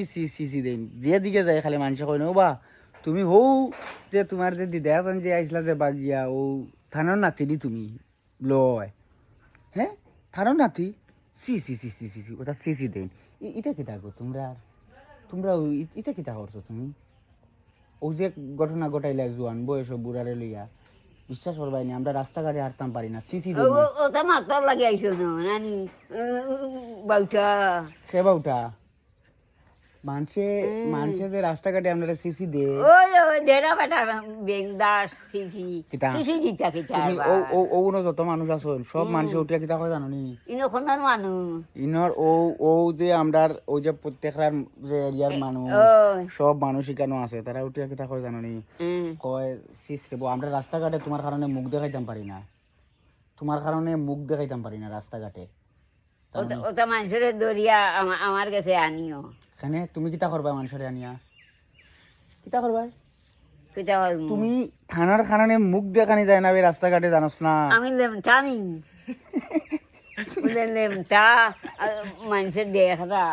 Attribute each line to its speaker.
Speaker 1: C সি সি দেন যেদিকে যায় খালি মানুষ কয় নো বা তুমি হৌ যে তোমার যে দিদা আছেন যে আইসলা যে বাগিয়া ও থানার নাতি দি তুমি লয় হ্যাঁ থানার নাতি সি সি সি সি সি সি ওটা সি সি দেন এটা কি থাকো তোমরা তোমরা এটা কি করছো তুমি ও যে ঘটনা ঘটাইলা জোয়ান বয়স বুড়ারে লইয়া বিশ্বাস করবাইনি আমরা রাস্তাঘাটে হাঁটতাম পারি না সিসি দেন
Speaker 2: ওটা মাতার লাগে আইসো না নানি বাউটা
Speaker 1: সে বাউটা মানুষে যে রাস্তাঘাটে আমরা সিসি দে
Speaker 2: ওই দেড়া বেটা বেংদাস সিসি সিসি দিতা কিতা
Speaker 1: তুমি ও যত মানুষ আছো সব মানুষ উঠিয়া কিতা কয় জানো নি
Speaker 2: ইনো কোনার মানুষ
Speaker 1: ইনর ও যে আমরার ওই যে প্রত্যেকটার যে এরিয়ার মানুষ সব মানুষ এখানে আছে তারা উঠিয়া কিতা কয় জানো নি কয় সিস রে আমরা রাস্তাঘাটে তোমার কারণে মুখ দেখাইতাম পারি না তোমার কারণে মুখ দেখাইতাম পারি না রাস্তাঘাটে
Speaker 2: ওটা মানুষের দরিয়া আমার কাছে আনিও
Speaker 1: এখানে তুমি কিতা করবা মানুষের আনিয়া কিতা করবা
Speaker 2: কিতা
Speaker 1: তুমি থানার খানানে মুখ দেখানি যায় না রাস্তাঘাটে জানোস না
Speaker 2: আমি লেমটা নি লেমটা মানুষের দেখা